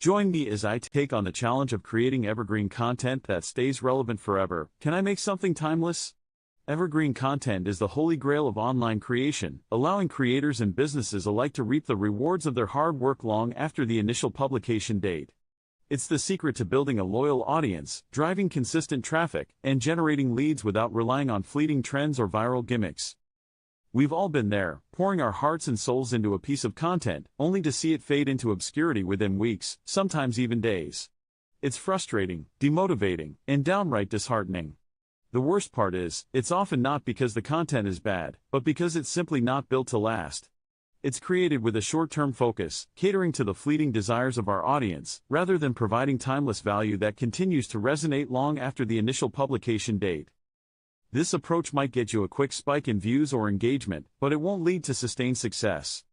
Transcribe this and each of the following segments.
Join me as I take on the challenge of creating evergreen content that stays relevant forever. Can I make something timeless? Evergreen content is the holy grail of online creation, allowing creators and businesses alike to reap the rewards of their hard work long after the initial publication date. It's the secret to building a loyal audience, driving consistent traffic, and generating leads without relying on fleeting trends or viral gimmicks. We've all been there, pouring our hearts and souls into a piece of content, only to see it fade into obscurity within weeks, sometimes even days. It's frustrating, demotivating, and downright disheartening. The worst part is, it's often not because the content is bad, but because it's simply not built to last. It's created with a short-term focus, catering to the fleeting desires of our audience, rather than providing timeless value that continues to resonate long after the initial publication date. This approach might get you a quick spike in views or engagement, but it won't lead to sustained success.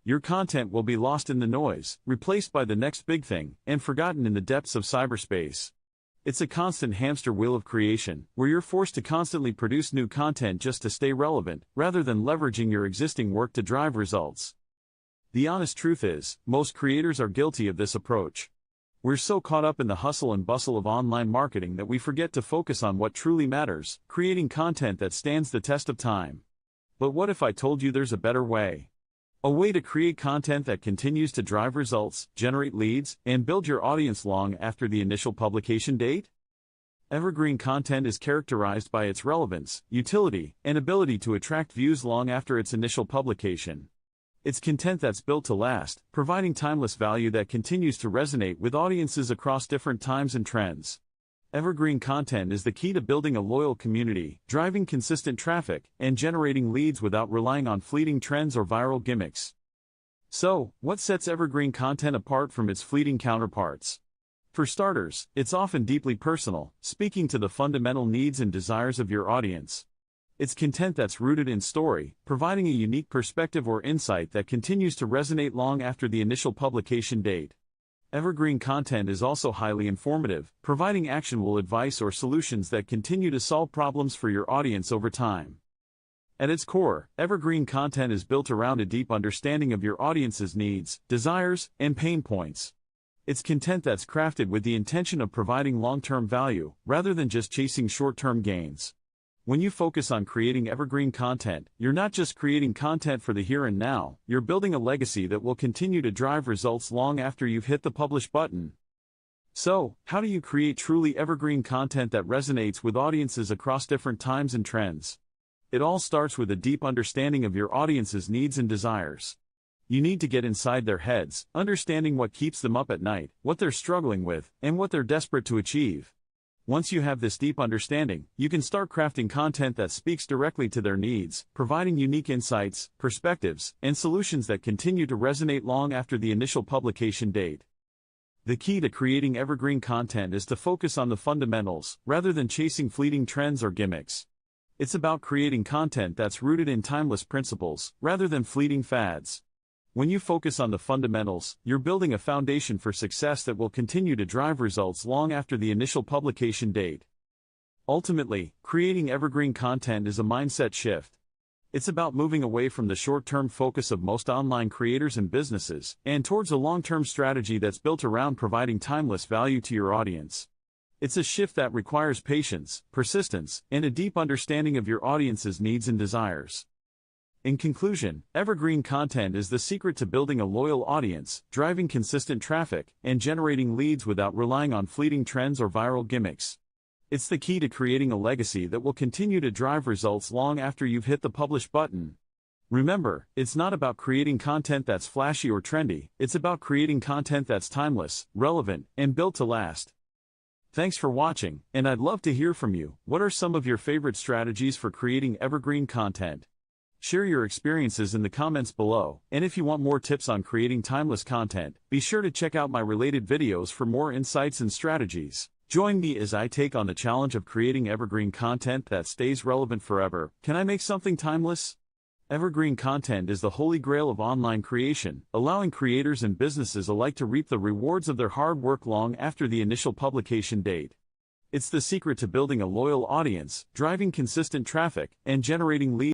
Your content will be lost in the noise, replaced by the next big thing, and forgotten in the depths of cyberspace. It's a constant hamster wheel of creation, where you're forced to constantly produce new content just to stay relevant, rather than leveraging your existing work to drive results. The honest truth is, most creators are guilty of this approach. We're so caught up in the hustle and bustle of online marketing that we forget to focus on what truly matters, creating content that stands the test of time. But what if I told you there's a better way? A way to create content that continues to drive results, generate leads, and build your audience long after the initial publication date? Evergreen content is characterized by its relevance, utility, and ability to attract views long after its initial publication. It's content that's built to last, providing timeless value that continues to resonate with audiences across different times and trends. Evergreen content is the key to building a loyal community, driving consistent traffic, and generating leads without relying on fleeting trends or viral gimmicks. So, what sets evergreen content apart from its fleeting counterparts? For starters, it's often deeply personal, speaking to the fundamental needs and desires of your audience. It's content that's rooted in story, providing a unique perspective or insight that continues to resonate long after the initial publication date. Evergreen content is also highly informative, providing actionable advice or solutions that continue to solve problems for your audience over time. At its core, evergreen content is built around a deep understanding of your audience's needs, desires, and pain points. It's content that's crafted with the intention of providing long-term value, rather than just chasing short-term gains. When you focus on creating evergreen content, you're not just creating content for the here and now, you're building a legacy that will continue to drive results long after you've hit the publish button. So, how do you create truly evergreen content that resonates with audiences across different times and trends? It all starts with a deep understanding of your audience's needs and desires. You need to get inside their heads, understanding what keeps them up at night, what they're struggling with, and what they're desperate to achieve. Once you have this deep understanding, you can start crafting content that speaks directly to their needs, providing unique insights, perspectives, and solutions that continue to resonate long after the initial publication date. The key to creating evergreen content is to focus on the fundamentals, rather than chasing fleeting trends or gimmicks. It's about creating content that's rooted in timeless principles, rather than fleeting fads. When you focus on the fundamentals, you're building a foundation for success that will continue to drive results long after the initial publication date. Ultimately, creating evergreen content is a mindset shift. It's about moving away from the short-term focus of most online creators and businesses, and towards a long-term strategy that's built around providing timeless value to your audience. It's a shift that requires patience, persistence, and a deep understanding of your audience's needs and desires. In conclusion, evergreen content is the secret to building a loyal audience, driving consistent traffic, and generating leads without relying on fleeting trends or viral gimmicks. It's the key to creating a legacy that will continue to drive results long after you've hit the publish button. Remember, it's not about creating content that's flashy or trendy, it's about creating content that's timeless, relevant, and built to last. Thanks for watching, and I'd love to hear from you. What are some of your favorite strategies for creating evergreen content? Share your experiences in the comments below, and if you want more tips on creating timeless content, be sure to check out my related videos for more insights and strategies. Join me as I take on the challenge of creating evergreen content that stays relevant forever. Can I make something timeless? Evergreen content is the holy grail of online creation, allowing creators and businesses alike to reap the rewards of their hard work long after the initial publication date. It's the secret to building a loyal audience, driving consistent traffic, and generating leads